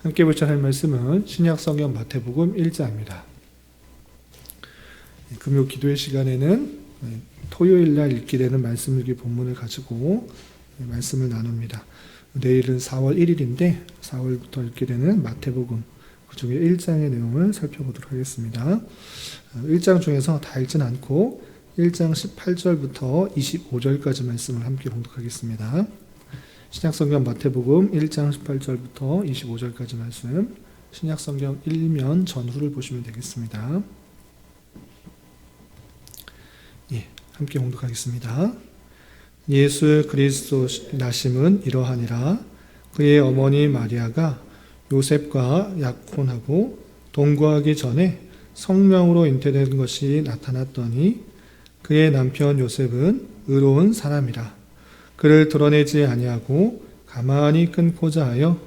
함께 보실 말씀은 신약성경 마태복음 1장입니다. 금요 기도의 시간에는 토요일날 읽게 되는 말씀 읽기 본문을 가지고 말씀을 나눕니다. 내일은 4월 1일인데 4월부터 읽게 되는 마태복음 그 중에 1장의 내용을 살펴보도록 하겠습니다. 1장 중에서 다 읽진 않고 1장 18절부터 25절까지 말씀을 함께 봉독하겠습니다. 신약성경 마태복음 1장 18절부터 25절까지 말씀, 신약성경 1면 전후를 보시면 되겠습니다. 함께 봉독하겠습니다. 예수 그리스도 나심은 이러하니라. 그의 어머니 마리아가 요셉과 약혼하고 동거하기 전에 성령으로 잉태된 것이 나타났더니 그의 남편 요셉은 의로운 사람이라. 그를 드러내지 아니하고 가만히 끊고자 하여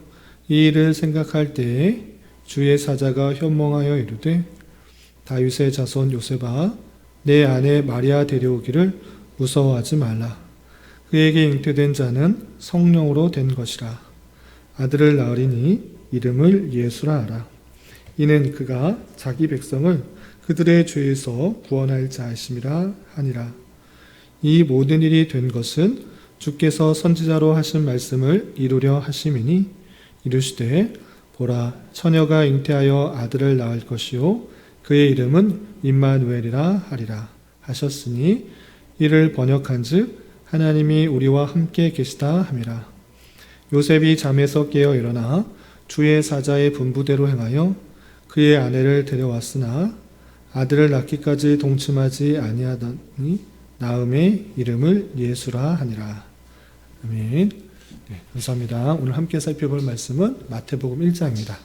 이 일을 생각할 때에 주의 사자가 현몽하여 이르되 다윗의 자손 요셉아 내 아내 마리아 데려오기를 무서워하지 말라. 그에게 잉태된 자는 성령으로 된 것이라. 아들을 낳으리니 이름을 예수라 하라. 이는 그가 자기 백성을 그들의 죄에서 구원할 자이심이라 하니라. 이 모든 일이 된 것은 주께서 선지자로 하신 말씀을 이루려 하심이니 이르시되 보라 처녀가 잉태하여 아들을 낳을 것이요 그의 이름은 임마누엘이라 하리라 하셨으니 이를 번역한즉 하나님이 우리와 함께 계시다 함이라. 요셉이 잠에서 깨어 일어나 주의 사자의 분부대로 행하여 그의 아내를 데려왔으나 아들을 낳기까지 동침하지 아니하더니 낳음의 이름을 예수라 하니라. 아멘. 감사합니다. 오늘 함께 살펴볼 말씀은 마태복음 1장입니다.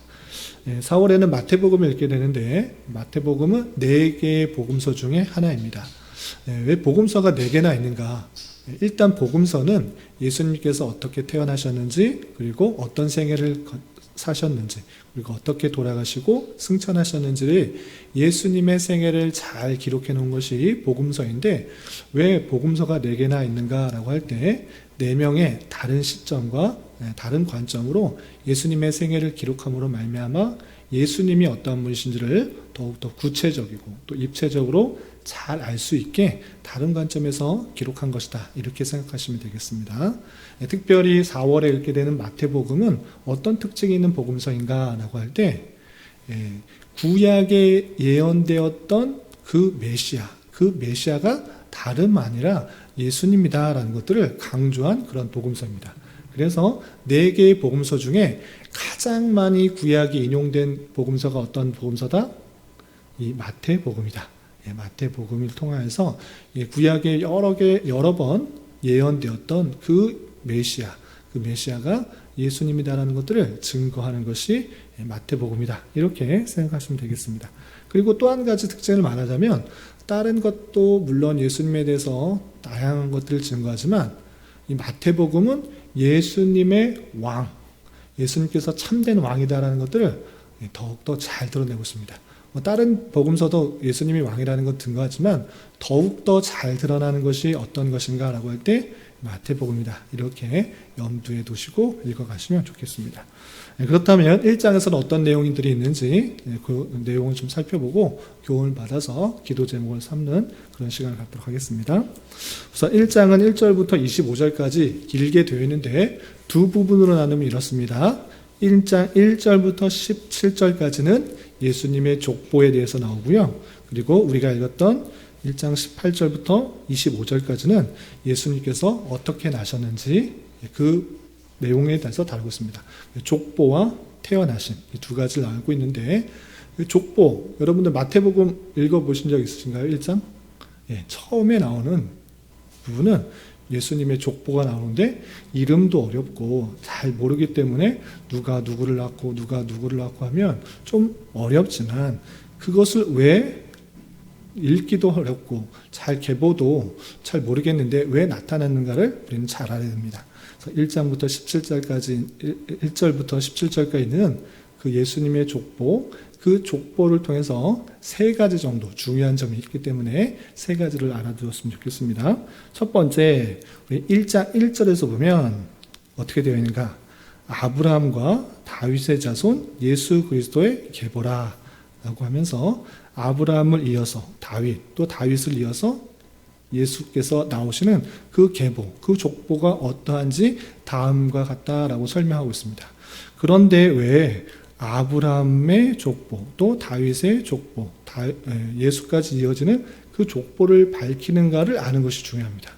4월에는 마태복음을 읽게 되는데 마태복음은 4개의 복음서 중에 하나입니다. 왜 복음서가 4개나 있는가? 일단 복음서는 예수님께서 어떻게 태어나셨는지 그리고 어떤 생애를 사셨는지 그리고 어떻게 돌아가시고 승천하셨는지를 예수님의 생애를 잘 기록해 놓은 것이 복음서인데 왜 복음서가 4개나 있는가라고 할 때 4명의 다른 시점과 다른 관점으로 예수님의 생애를 기록함으로 말미암아 예수님이 어떠한 분이신지를 더욱더 구체적이고 또 입체적으로 잘 알 수 있게 다른 관점에서 기록한 것이다. 이렇게 생각하시면 되겠습니다. 특별히 4월에 읽게 되는 마태복음은 어떤 특징이 있는 복음서인가 라고 할 때 구약에 예언되었던 그 메시아가 다름 아니라 예수님이다 라는 것들을 강조한 그런 복음서입니다. 그래서 4개의 복음서 중에 가장 많이 구약이 인용된 복음서가 어떤 복음서다? 이 마태복음이다. 마태복음을 통하여서 구약에 여러 번 예언되었던 그 메시아가 예수님이다라는 것들을 증거하는 것이 마태복음이다. 이렇게 생각하시면 되겠습니다. 그리고 또 한 가지 특징을 말하자면 다른 것도 물론 예수님에 대해서 다양한 것들을 증거하지만 이 마태복음은 예수님의 왕, 예수님께서 참된 왕이다라는 것들을 더욱더 잘 드러내고 있습니다. 다른 복음서도 예수님이 왕이라는 것 증거하지만 더욱더 잘 드러나는 것이 어떤 것인가 라고 할 때 마태복음이다. 이렇게 염두에 두시고 읽어가시면 좋겠습니다. 그렇다면 1장에서는 어떤 내용들이 있는지 그 내용을 좀 살펴보고 교훈을 받아서 기도 제목을 삼는 그런 시간을 갖도록 하겠습니다. 우선 1장은 1절부터 25절까지 길게 되어 있는데 두 부분으로 나누면 이렇습니다. 1장 1절부터 17절까지는 예수님의 족보에 대해서 나오고요. 그리고 우리가 읽었던 1장 18절부터 25절까지는 예수님께서 어떻게 나셨는지 그 내용에 대해서 다루고 있습니다. 족보와 태어나심 이 두 가지를 나누고 있는데 족보, 여러분들 마태복음 읽어보신 적 있으신가요? 1장? 처음에 나오는 부분은 예수님의 족보가 나오는데 이름도 어렵고 잘 모르기 때문에 누가 누구를 낳고 하면 좀 어렵지만 그것을 왜 읽기도 어렵고 잘 계보도 잘 모르겠는데 왜 나타났는가를 우리는 잘 알아야 됩니다. 그래서 1장부터 17절까지 1절부터 17절까지 있는 그 예수님의 족보, 그 족보를 통해서 3가지 정도 중요한 점이 있기 때문에 3가지를 알아두었으면 좋겠습니다. 첫 번째, 우리 1장 1절에서 보면 어떻게 되어 있는가? 아브라함과 다윗의 자손 예수 그리스도의 계보라 라고 하면서 아브라함을 이어서 다윗, 또 다윗을 이어서 예수께서 나오시는 그 계보, 그 족보가 어떠한지 다음과 같다라고 설명하고 있습니다. 그런데 왜 아브라함의 족보, 또 다윗의 족보, 예수까지 이어지는 그 족보를 밝히는가를 아는 것이 중요합니다.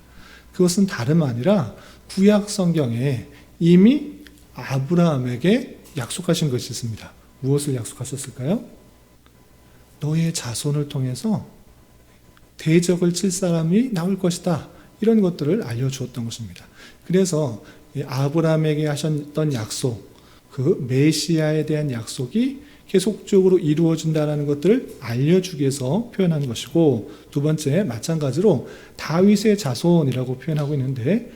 그것은 다름 아니라 구약 성경에 이미 아브라함에게 약속하신 것이 있습니다. 무엇을 약속하셨을까요? 너의 자손을 통해서 대적을 칠 사람이 나올 것이다. 이런 것들을 알려주었던 것입니다. 그래서 아브라함에게 하셨던 약속, 그 메시아에 대한 약속이 계속적으로 이루어진다는 것들을 알려주기 위해서 표현한 것이고, 두 번째 마찬가지로 다윗의 자손이라고 표현하고 있는데,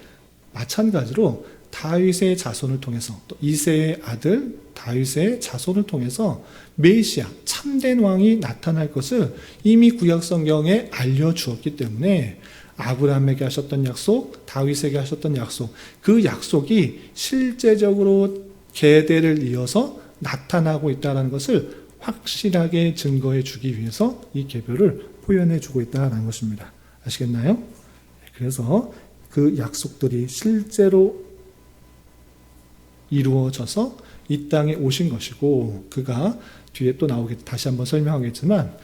마찬가지로 다윗의 자손을 통해서, 또 이새의 아들 다윗의 자손을 통해서 메시아, 참된 왕이 나타날 것을 이미 구약 성경에 알려주었기 때문에 아브라함에게 하셨던 약속, 다윗에게 하셨던 약속, 그 약속이 실제적으로 계대를 이어서 나타나고 있다는 것을 확실하게 증거해 주기 위해서 이 계보를 표현해 주고 있다는 것입니다. 아시겠나요? 그래서 그 약속들이 실제로 이루어져서 이 땅에 오신 것이고, 그가 뒤에 또 나오겠, 다시 한번 설명하겠지만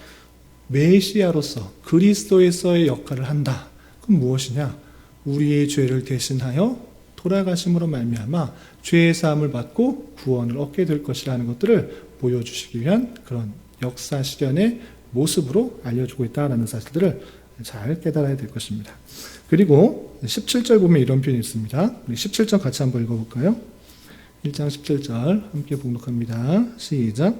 메시아로서 그리스도에서의 역할을 한다. 그럼 무엇이냐? 우리의 죄를 대신하여 돌아가심으로 말미암아 죄의 사함을 받고 구원을 얻게 될 것이라는 것들을 보여주시기 위한 그런 역사 실현의 모습으로 알려주고 있다는 사실들을 잘 깨달아야 될 것입니다. 그리고 17절 보면 이런 표현이 있습니다. 우리 17절 같이 한번 읽어볼까요? 1장 17절 함께 봉독합니다. 시작.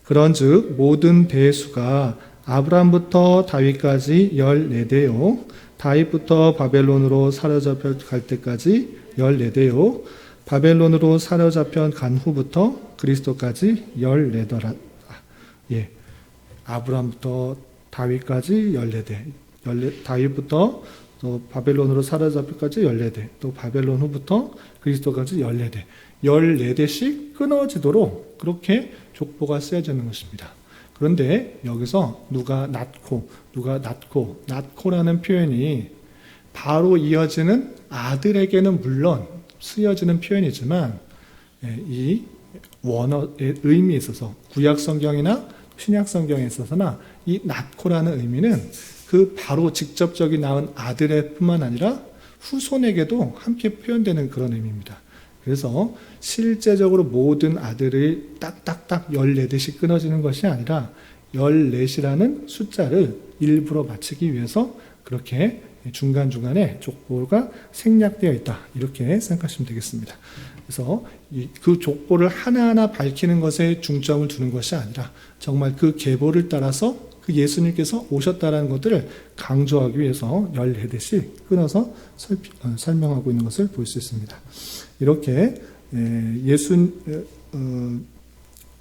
그런즉 모든 대수가 아브라함부터 다윗까지 14대요 다윗부터 바벨론으로 사로잡혀 갈 때까지 14대요 바벨론으로 사로잡혀 간 후부터 그리스도까지 14더라. 아브라함부터 다윗까지 14대, 다윗부터 또 바벨론으로 사로잡혀까지 14대, 또 바벨론 후부터 그리스도까지 14대, 14대씩 끊어지도록 그렇게 족보가 쓰여지는 것입니다. 그런데 여기서 누가 낳고라는 표현이 바로 이어지는 아들에게는 물론 쓰여지는 표현이지만, 이 원어의 의미에 있어서 구약 성경이나 신약 성경에 있어서나 이 낳고라는 의미는 그 바로 직접적인 낳은 아들의 뿐만 아니라 후손에게도 함께 표현되는 그런 의미입니다. 그래서 실제적으로 모든 아들이 딱딱딱 14대씩 끊어지는 것이 아니라 14이라는 숫자를 일부러 맞추기 위해서 그렇게 중간중간에 족보가 생략되어 있다. 이렇게 생각하시면 되겠습니다. 그래서 그 족보를 하나하나 밝히는 것에 중점을 두는 것이 아니라 정말 그 계보를 따라서 그 예수님께서 오셨다는 것들을 강조하기 위해서 14대씩 끊어서 설명하고 있는 것을 볼 수 있습니다. 이렇게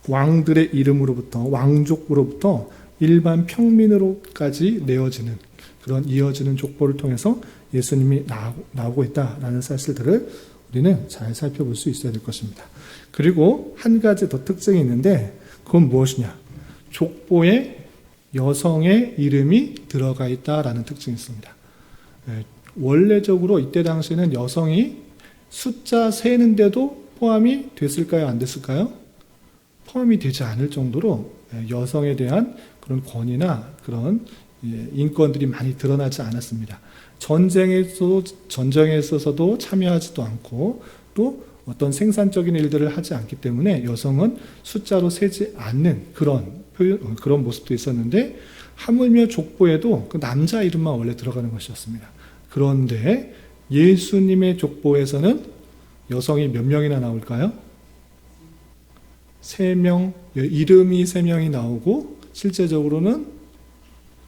왕들의 이름으로부터, 왕족으로부터 일반 평민으로까지 내어지는 그런 이어지는 족보를 통해서 예수님이 나오고 있다라는 사실들을 우리는 잘 살펴볼 수 있어야 될 것입니다. 그리고 한 가지 더 특징이 있는데 그건 무엇이냐? 족보에 여성의 이름이 들어가 있다라는 특징이 있습니다. 원래적으로 이때 당시에는 여성이 숫자 세는데도 포함이 됐을까요? 안 됐을까요? 포함이 되지 않을 정도로 여성에 대한 그런 권위나 그런 인권들이 많이 드러나지 않았습니다. 전쟁에 있어서도 참여하지도 않고 또 어떤 생산적인 일들을 하지 않기 때문에 여성은 숫자로 세지 않는 그런 모습도 있었는데, 하물며 족보에도 그 남자 이름만 원래 들어가는 것이었습니다. 그런데 예수님의 족보에서는 여성이 몇 명이나 나올까요? 3명, 이름이 3명이 나오고 실제적으로는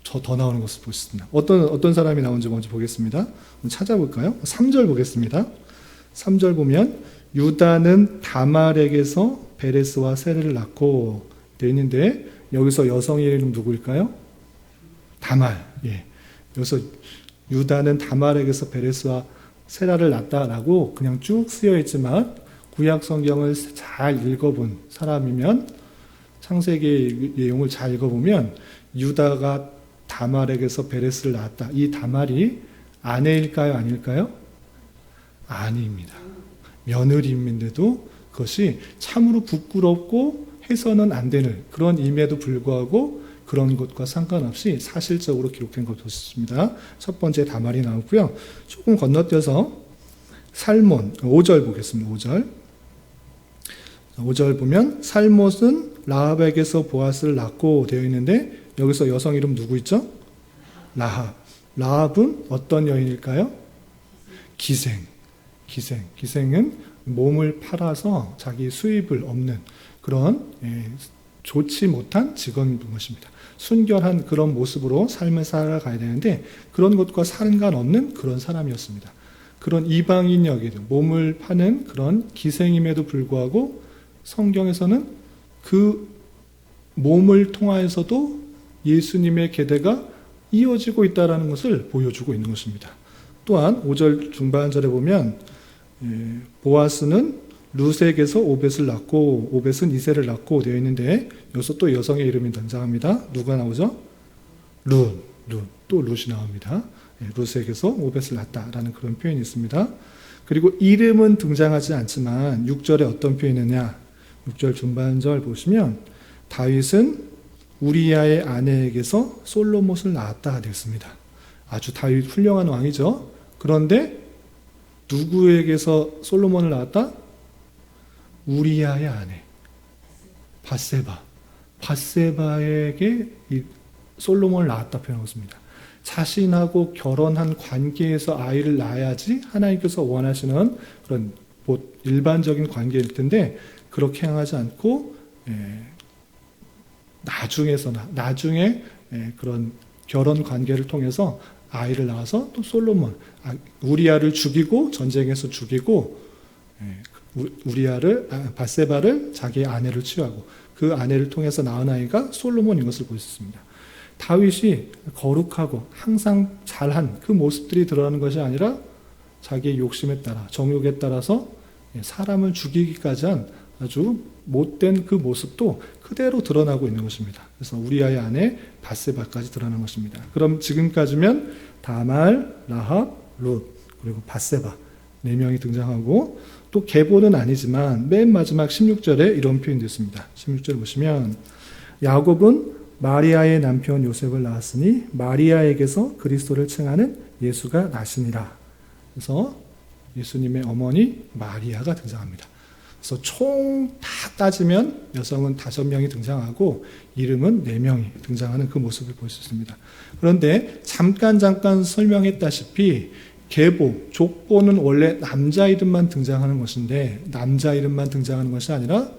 더 나오는 것을 볼 수 있습니다. 어떤 사람이 나오는지 먼저 보겠습니다. 찾아볼까요? 3절 보겠습니다. 3절 보면 유다는 다말에게서 베레스와 세레를 낳고 되어 있는데, 여기서 여성의 이름 누구일까요? 다말. 여기서 유다는 다말에게서 베레스와 세라를 낳았다라고 그냥 쭉 쓰여 있지만 구약 성경을 잘 읽어본 사람이면 창세기 내용을 잘 읽어보면 유다가 다말에게서 베레스를 낳았다. 이 다말이 아내일까요? 아닐까요? 아닙니다. 며느리인데도 그것이 참으로 부끄럽고 해서는 안 되는 그런 임에도 불구하고 그런 것과 상관없이 사실적으로 기록된 것입니다. 첫 번째 다말이 나오고요. 조금 건너뛰어서 살몬 5절 보겠습니다. 5절 보면 살못은 라합에게서 보아스를 낳고 되어 있는데 여기서 여성 이름 누구 있죠? 라합. 라합은 어떤 여인일까요? 기생은 몸을 팔아서 자기 수입을 얻는 그런 좋지 못한 직업인 것입니다. 순결한 그런 모습으로 삶을 살아가야 되는데 그런 것과 상관없는 그런 사람이었습니다. 그런 이방인 여기도 몸을 파는 그런 기생임에도 불구하고 성경에서는 그 몸을 통하여서도 예수님의 계대가 이어지고 있다는 것을 보여주고 있는 것입니다. 또한 5절 중반절에 보면 보아스는 룻에게서 오벳을 낳고 오벳은 이새를 낳고 되어 있는데 여기서 또 여성의 이름이 등장합니다. 누가 나오죠? 룻. 또 룻이 나옵니다. 룻에게서 오벳을 낳았다라는 그런 표현이 있습니다. 그리고 이름은 등장하지 않지만 6절에 어떤 표현이 있느냐? 6절 중반절 보시면 다윗은 우리야의 아내에게서 솔로몬을 낳았다 되었습니다. 아주 다윗 훌륭한 왕이죠. 그런데 누구에게서 솔로몬을 낳았다? 우리야의 아내 바세바에게 이 솔로몬을 낳았다 표현하고 있습니다. 자신하고 결혼한 관계에서 아이를 낳아야지 하나님께서 원하시는 그런 일반적인 관계일 텐데 그렇게 행하지 않고 나중에 그런 결혼 관계를 통해서 아이를 낳아서 또 솔로몬 우리야를 죽이고 전쟁에서 죽이고 바세바를 자기의 아내를 취하고 그 아내를 통해서 낳은 아이가 솔로몬인 것을 볼 수 있습니다. 다윗이 거룩하고 항상 잘한 그 모습들이 드러나는 것이 아니라 자기의 욕심에 따라 정욕에 따라서 사람을 죽이기까지 한 아주 못된 그 모습도 그대로 드러나고 있는 것입니다. 그래서 우리아의 아내 바세바까지 드러나는 것입니다. 그럼 지금까지면 다말, 라합, 룻 그리고 바세바 4명이 등장하고 또 계보는 아니지만 맨 마지막 16절에 이런 표현이 있습니다. 16절 보시면 야곱은 마리아의 남편 요셉을 낳았으니 마리아에게서 그리스도를 칭하는 예수가 나시니라. 그래서 예수님의 어머니 마리아가 등장합니다. 그래서 총 다 따지면 여성은 5명이 등장하고 이름은 4명이 등장하는 그 모습을 볼 수 있습니다. 그런데 잠깐 설명했다시피 계보, 족보는 원래 남자 이름만 등장하는 것인데 남자 이름만 등장하는 것이 아니라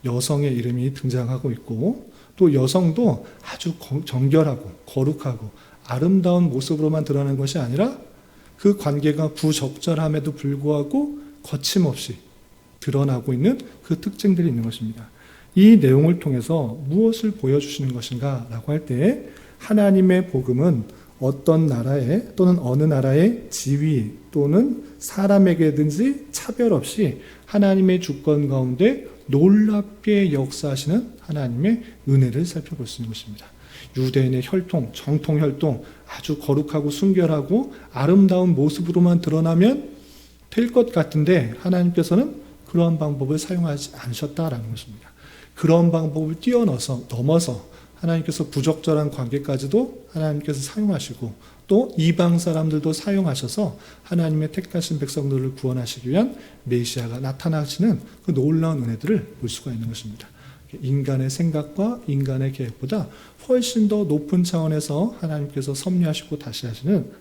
여성의 이름이 등장하고 있고 또 여성도 아주 정결하고 거룩하고 아름다운 모습으로만 드러나는 것이 아니라 그 관계가 부적절함에도 불구하고 거침없이 드러나고 있는 그 특징들이 있는 것입니다. 이 내용을 통해서 무엇을 보여주시는 것인가 라고 할 때 하나님의 복음은 어떤 나라에 또는 어느 나라의 지위 또는 사람에게든지 차별 없이 하나님의 주권 가운데 놀랍게 역사하시는 하나님의 은혜를 살펴볼 수 있는 것입니다. 유대인의 혈통, 정통 혈통 아주 거룩하고 순결하고 아름다운 모습으로만 드러나면 될 것 같은데 하나님께서는 그러한 방법을 사용하지 않으셨다라는 것입니다. 그런 방법을 넘어서 하나님께서 부적절한 관계까지도 하나님께서 사용하시고 또 이방 사람들도 사용하셔서 하나님의 택하신 백성들을 구원하시기 위한 메시아가 나타나시는 그 놀라운 은혜들을 볼 수가 있는 것입니다. 인간의 생각과 인간의 계획보다 훨씬 더 높은 차원에서 하나님께서 섭리하시고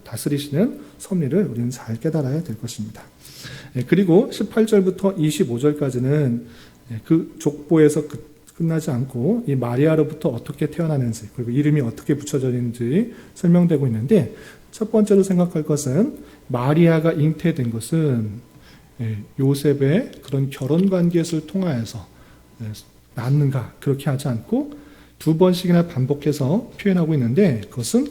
다스리시는 섭리를 우리는 잘 깨달아야 될 것입니다. 그리고 18절부터 25절까지는 그 족보에서 끝나지 않고 이 마리아로부터 어떻게 태어나는지 그리고 이름이 어떻게 붙여졌는지 설명되고 있는데 첫 번째로 생각할 것은 마리아가 잉태된 것은 요셉의 그런 결혼 관계를 통하여서 낳는가 그렇게 하지 않고 2번씩이나 반복해서 표현하고 있는데 그것은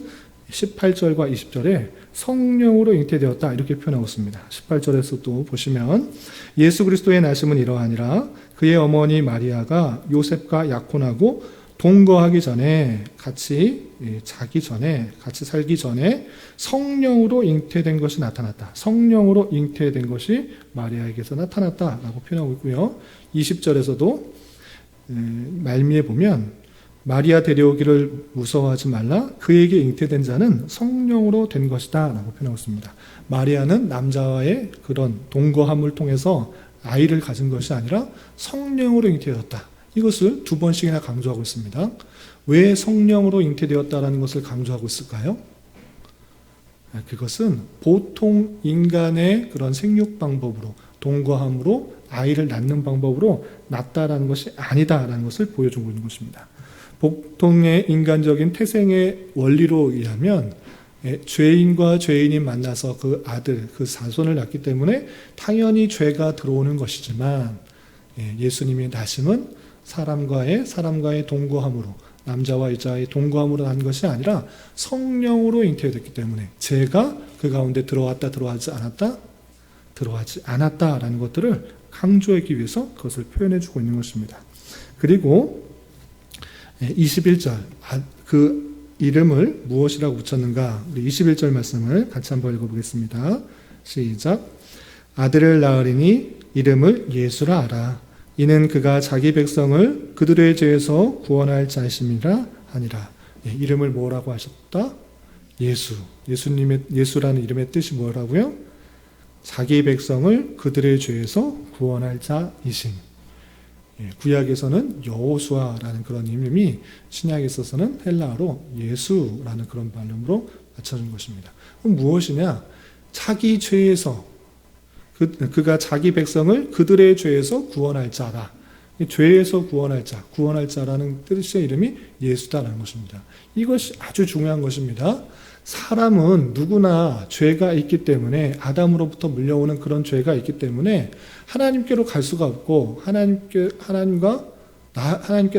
18절과 20절에 성령으로 잉태되었다 이렇게 표현하고 있습니다. 18절에서 또 보시면 예수 그리스도의 나심은 이러하니라 그의 어머니 마리아가 요셉과 약혼하고 동거하기 전에 같이 살기 전에 성령으로 잉태된 것이 나타났다. 성령으로 잉태된 것이 마리아에게서 나타났다라고 표현하고 있고요. 20절에서도 말미에 보면 마리아 데려오기를 무서워하지 말라. 그에게 잉태된 자는 성령으로 된 것이다 라고 표현하고 있습니다. 마리아는 남자와의 그런 동거함을 통해서 아이를 가진 것이 아니라 성령으로 잉태되었다. 이것을 두 번씩이나 강조하고 있습니다. 왜 성령으로 잉태되었다라는 것을 강조하고 있을까요? 그것은 보통 인간의 그런 생육 방법으로 동거함으로 아이를 낳는 방법으로 낳다라는 것이 아니다라는 것을 보여주고 있는 것입니다. 보통의 인간적인 태생의 원리로 의하면 죄인과 죄인이 만나서 그 아들, 그 자손을 낳기 때문에 당연히 죄가 들어오는 것이지만 예수님의 나심은 사람과의 동거함으로 남자와 여자의 동거함으로 난 것이 아니라 성령으로 잉태됐기 때문에 죄가 그 가운데 들어하지 않았다라는 것들을 강조하기 위해서 그것을 표현해주고 있는 것입니다. 그리고 21절 그 이름을 무엇이라고 붙였는가? 우리 21절 말씀을 같이 한번 읽어보겠습니다. 시작. 아들을 낳으리니 이름을 예수라 하라. 이는 그가 자기 백성을 그들의 죄에서 구원할 자이심이라 하니라. 이름을 뭐라고 하셨다? 예수라는 이름의 뜻이 뭐라고요? 자기 백성을 그들의 죄에서 구원할 자이심. 구약에서는 여호수아라는 그런 이름이 신약에 있어서는 헬라어로 예수라는 그런 발음으로 맞춰진 것입니다. 그럼 무엇이냐? 자기 죄에서 그가 자기 백성을 그들의 죄에서 구원할 자다. 죄에서 구원할 자라는 뜻의 이름이 예수다라는 것입니다. 이것이 아주 중요한 것입니다. 사람은 누구나 죄가 있기 때문에 아담으로부터 물려오는 그런 죄가 있기 때문에 하나님께로 갈 수가 없고 하나님께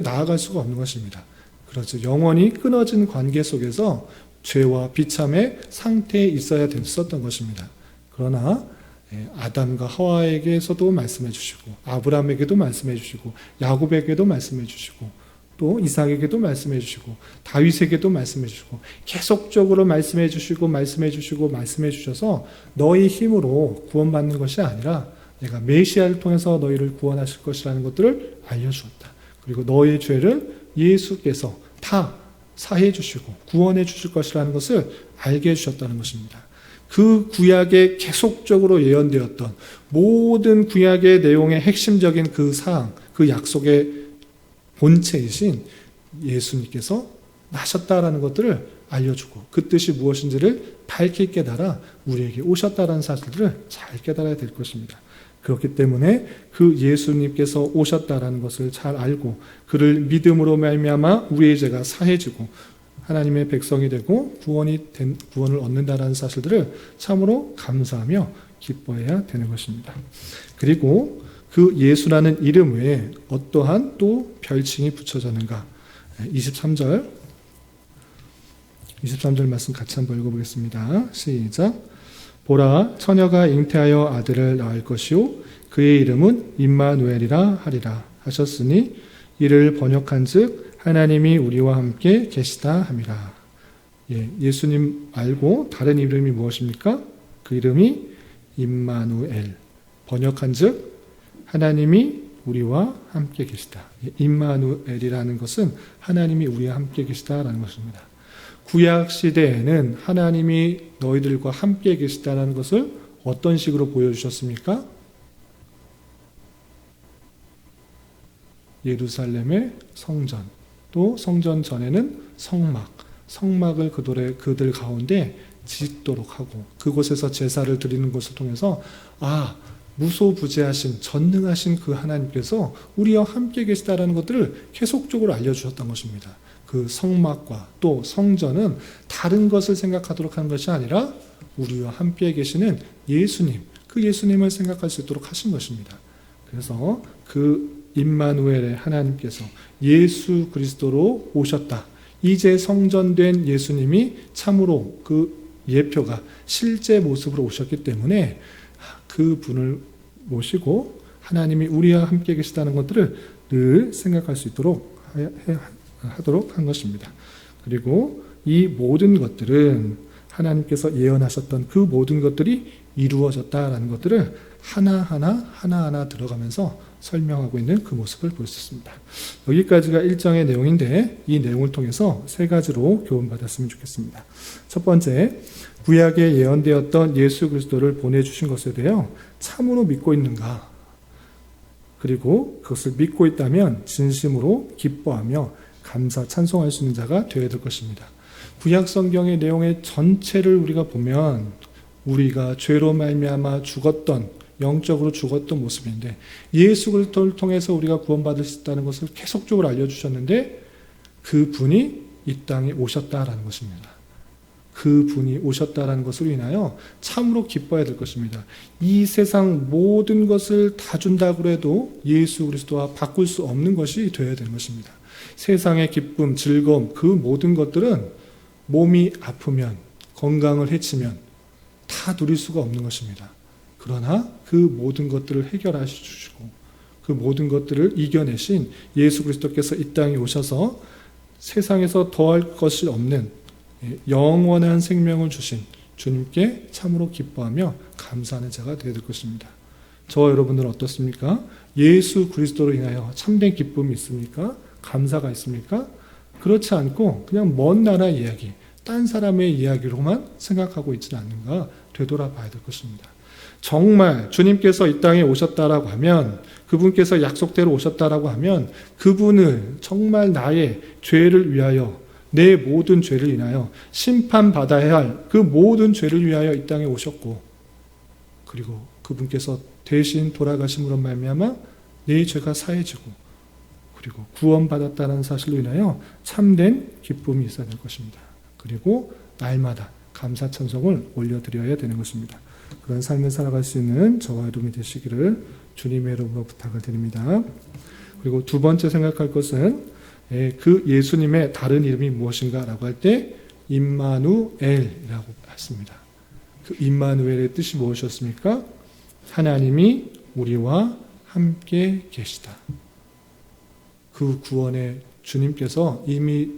나아갈 수가 없는 것입니다. 그렇죠. 영원히 끊어진 관계 속에서 죄와 비참의 상태에 있어야 됐었던 것입니다. 그러나 아담과 하와에게서도 말씀해 주시고 아브라함에게도 말씀해 주시고 야곱에게도 말씀해 주시고 또 이삭에게도 말씀해 주시고 다윗에게도 말씀해 주시고 계속적으로 말씀해 주셔서 너희 힘으로 구원받는 것이 아니라 내가 메시아를 통해서 너희를 구원하실 것이라는 것들을 알려주었다. 그리고 너희 죄를 예수께서 다 사해 주시고 구원해 주실 것이라는 것을 알게 해주셨다는 것입니다. 그 구약에 계속적으로 예언되었던 모든 구약의 내용의 핵심적인 그 사항, 그 약속의 본체이신 예수님께서 나셨다라는 것들을 알려주고 그 뜻이 무엇인지를 밝히 깨달아 우리에게 오셨다라는 사실들을 잘 깨달아야 될 것입니다. 그렇기 때문에 그 예수님께서 오셨다라는 것을 잘 알고 그를 믿음으로 말미암아 우리의 죄가 사해지고 하나님의 백성이 되고 구원을 얻는다라는 사실들을 참으로 감사하며 기뻐해야 되는 것입니다. 그리고 그 예수라는 이름 외에 어떠한 또 별칭이 붙여졌는가? 23절 말씀 같이 한번 읽어보겠습니다. 시작. 보라, 처녀가 잉태하여 아들을 낳을 것이요 그의 이름은 임마누엘이라 하리라 하셨으니 이를 번역한즉 하나님이 우리와 함께 계시다 함이라. 예수님 말고 다른 이름이 무엇입니까? 그 이름이 임마누엘. 번역한즉 하나님이 우리와 함께 계시다. 임마누엘이라는 것은 하나님이 우리와 함께 계시다라는 것입니다. 구약 시대에는 하나님이 너희들과 함께 계시다는 것을 어떤 식으로 보여주셨습니까? 예루살렘의 성전, 또 성전 전에는 성막을 그들 가운데 짓도록 하고 그곳에서 제사를 드리는 것을 통해서 무소부재하신 전능하신 그 하나님께서 우리와 함께 계시다라는 것들을 계속적으로 알려주셨던 것입니다. 그 성막과 또 성전은 다른 것을 생각하도록 하는 것이 아니라 우리와 함께 계시는 예수님, 그 예수님을 생각할 수 있도록 하신 것입니다. 그래서 그 임마누엘의 하나님께서 예수 그리스도로 오셨다. 이제 성전된 예수님이 참으로 그 예표가 실제 모습으로 오셨기 때문에 그 분을 모시고 하나님이 우리와 함께 계시다는 것들을 늘 생각할 수 있도록 하도록 한 것입니다. 그리고 이 모든 것들은 하나님께서 예언하셨던 그 모든 것들이 이루어졌다라는 것들을 하나하나 들어가면서 설명하고 있는 그 모습을 볼 수 있습니다. 여기까지가 1장의 내용인데 이 내용을 통해서 세 가지로 교훈받았으면 좋겠습니다. 첫 번째, 구약에 예언되었던 예수 그리스도를 보내주신 것에 대하여 참으로 믿고 있는가? 그리고 그것을 믿고 있다면 진심으로 기뻐하며 감사, 찬송할 수 있는 자가 되어야 될 것입니다. 구약 성경의 내용의 전체를 우리가 보면 우리가 죄로 말미암아 죽었던, 영적으로 죽었던 모습인데 예수 그리스도를 통해서 우리가 구원받을 수 있다는 것을 계속적으로 알려주셨는데 그 분이 이 땅에 오셨다라는 것입니다. 그 분이 오셨다라는 것으로 인하여 참으로 기뻐해야 될 것입니다. 이 세상 모든 것을 다 준다고 해도 예수 그리스도와 바꿀 수 없는 것이 되어야 되는 것입니다. 세상의 기쁨, 즐거움, 그 모든 것들은 몸이 아프면, 건강을 해치면 다 누릴 수가 없는 것입니다. 그러나 그 모든 것들을 해결하시고 그 모든 것들을 이겨내신 예수 그리스도께서 이 땅에 오셔서 세상에서 더할 것이 없는 영원한 생명을 주신 주님께 참으로 기뻐하며 감사하는 자가 되어야 될 것입니다. 저와 여러분들은 어떻습니까? 예수 그리스도로 인하여 참된 기쁨이 있습니까? 감사가 있습니까? 그렇지 않고 그냥 먼 나라 이야기, 딴 사람의 이야기로만 생각하고 있지는 않는가 되돌아봐야 될 것입니다. 정말 주님께서 이 땅에 오셨다라고 하면, 그분께서 약속대로 오셨다라고 하면 그분을 정말 나의 죄를 위하여, 내 모든 죄를 인하여 심판받아야 할 그 모든 죄를 위하여 이 땅에 오셨고, 그리고 그분께서 대신 돌아가심으로 말미암아 내 죄가 사해지고 그리고 구원받았다는 사실로 인하여 참된 기쁨이 있어야 될 것입니다. 그리고 날마다 감사 찬송을 올려드려야 되는 것입니다. 그런 삶을 살아갈 수 있는 저와 여러분이 되시기를 주님의 이름으로 부탁을 드립니다. 그리고 두 번째 생각할 것은 그 예수님의 다른 이름이 무엇인가 라고 할 때 임마누엘이라고 했습니다. 그 임마누엘의 뜻이 무엇이었습니까? 하나님이 우리와 함께 계시다. 그 구원의 주님께서 이미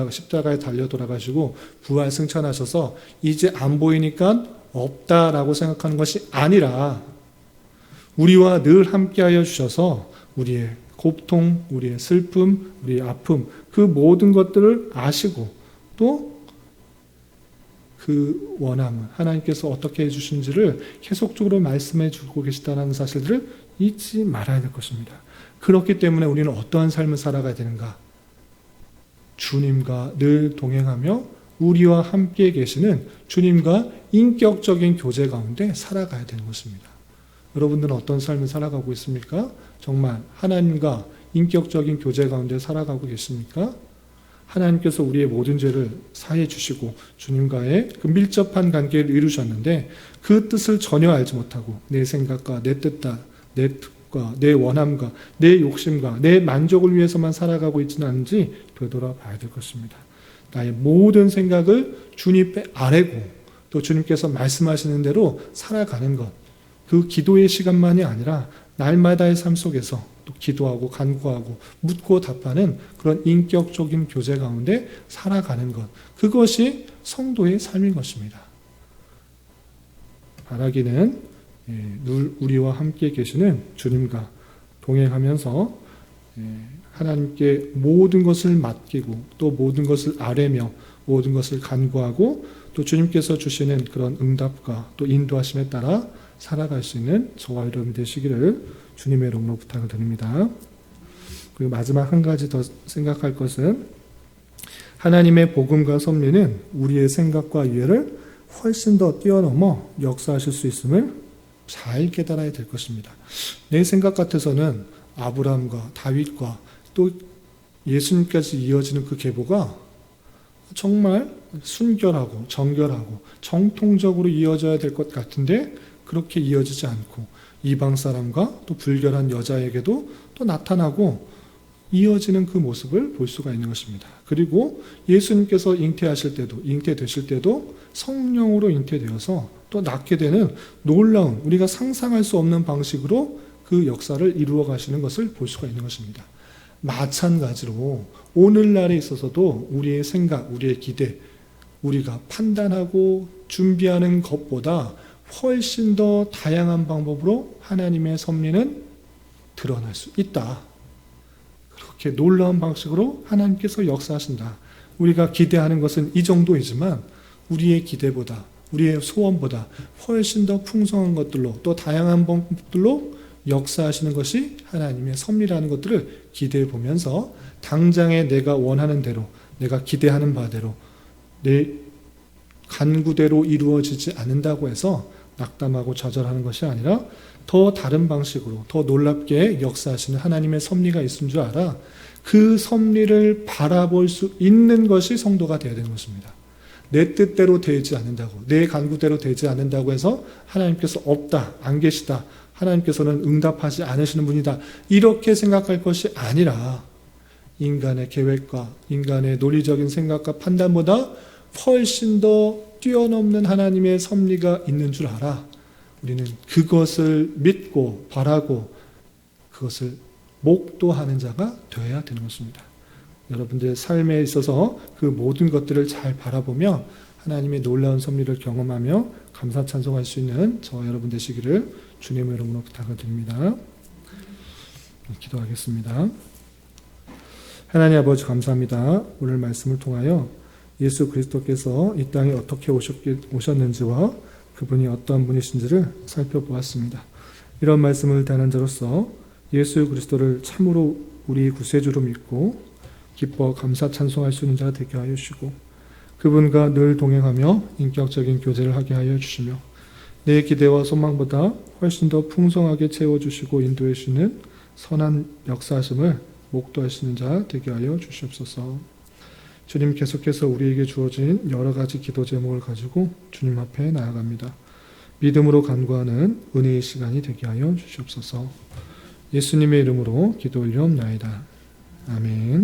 십자가에 달려 돌아가시고 부활 승천하셔서 이제 안 보이니까 없다라고 생각하는 것이 아니라 우리와 늘 함께하여 주셔서 우리의 고통, 우리의 슬픔, 우리의 아픔, 그 모든 것들을 아시고 또 그 원함을 하나님께서 어떻게 해주신지를 계속적으로 말씀해 주고 계시다는 사실들을 잊지 말아야 될 것입니다. 그렇기 때문에 우리는 어떠한 삶을 살아가야 되는가? 주님과 늘 동행하며 우리와 함께 계시는 주님과 인격적인 교제 가운데 살아가야 되는 것입니다. 여러분들은 어떤 삶을 살아가고 있습니까? 정말 하나님과 인격적인 교제 가운데 살아가고 계십니까? 하나님께서 우리의 모든 죄를 사해 주시고 주님과의 그 밀접한 관계를 이루셨는데 그 뜻을 전혀 알지 못하고 내 생각과 내 뜻과 내 뜻과 내 원함과 내 욕심과 내 만족을 위해서만 살아가고 있지는 않은지 되돌아봐야 될 것입니다. 나의 모든 생각을 주님께 아뢰고 또 주님께서 말씀하시는 대로 살아가는 것, 그 기도의 시간만이 아니라 날마다의 삶 속에서 또 기도하고 간구하고 묻고 답하는 그런 인격적인 교제 가운데 살아가는 것, 그것이 성도의 삶인 것입니다. 바라기는 늘 우리와 함께 계시는 주님과 동행하면서 하나님께 모든 것을 맡기고 또 모든 것을 아뢰며 모든 것을 간구하고 또 주님께서 주시는 그런 응답과 또 인도하심에 따라 살아갈 수 있는 저와 여러분 되시기를 주님의 이름으로 부탁을 드립니다. 그리고 마지막 한 가지 더 생각할 것은 하나님의 복음과 섭리는 우리의 생각과 이해를 훨씬 더 뛰어넘어 역사하실 수 있음을 잘 깨달아야 될 것입니다. 내 생각 같아서는 아브라함과 다윗과 또 예수님까지 이어지는 그 계보가 정말 순결하고 정결하고 정통적으로 이어져야 될 것 같은데 그렇게 이어지지 않고 이방 사람과 또 불결한 여자에게도 또 나타나고 이어지는 그 모습을 볼 수가 있는 것입니다. 그리고 예수님께서 잉태되실 때도 성령으로 잉태되어서 또 낳게 되는 놀라운, 우리가 상상할 수 없는 방식으로 그 역사를 이루어 가시는 것을 볼 수가 있는 것입니다. 마찬가지로 오늘날에 있어서도 우리의 생각, 우리의 기대, 우리가 판단하고 준비하는 것보다 훨씬 더 다양한 방법으로 하나님의 섭리는 드러날 수 있다. 그렇게 놀라운 방식으로 하나님께서 역사하신다. 우리가 기대하는 것은 이 정도이지만 우리의 기대보다, 우리의 소원보다 훨씬 더 풍성한 것들로, 또 다양한 방법들로 역사하시는 것이 하나님의 섭리라는 것들을 기대해 보면서 당장에 내가 원하는 대로, 내가 기대하는 바대로, 내 간구대로 이루어지지 않는다고 해서 낙담하고 좌절하는 것이 아니라 더 다른 방식으로 더 놀랍게 역사하시는 하나님의 섭리가 있는 줄 알아 그 섭리를 바라볼 수 있는 것이 성도가 되어야 되는 것입니다. 내 뜻대로 되지 않는다고, 내 간구대로 되지 않는다고 해서 하나님께서 없다, 안 계시다, 하나님께서는 응답하지 않으시는 분이다, 이렇게 생각할 것이 아니라 인간의 계획과 인간의 논리적인 생각과 판단보다 훨씬 더 뛰어넘는 하나님의 섭리가 있는 줄 알아 우리는 그것을 믿고 바라고 그것을 목도하는 자가 되어야 되는 것입니다. 여러분들의 삶에 있어서 그 모든 것들을 잘 바라보며 하나님의 놀라운 섭리를 경험하며 감사 찬송할 수 있는 저와 여러분 되시기를 주님의 이름으로 부탁을 드립니다. 기도하겠습니다. 하나님 아버지 감사합니다. 오늘 말씀을 통하여 예수 그리스도께서 이 땅에 어떻게 오셨는지와 그분이 어떠한 분이신지를 살펴보았습니다. 이런 말씀을 대하는 자로서 예수 그리스도를 참으로 우리 구세주로 믿고 기뻐 감사 찬송할 수 있는 자가 되게 하여 주시고 그분과 늘 동행하며 인격적인 교제를 하게 하여 주시며 내 기대와 소망보다 훨씬 더 풍성하게 채워주시고 인도해 주시는 선한 역사하심을 목도하시는 자 되게 하여 주시옵소서. 주님 계속해서 우리에게 주어진 여러 가지 기도 제목을 가지고 주님 앞에 나아갑니다. 믿음으로 간구하는 은혜의 시간이 되게 하여 주시옵소서. 예수님의 이름으로 기도 올리옵나이다. 아멘.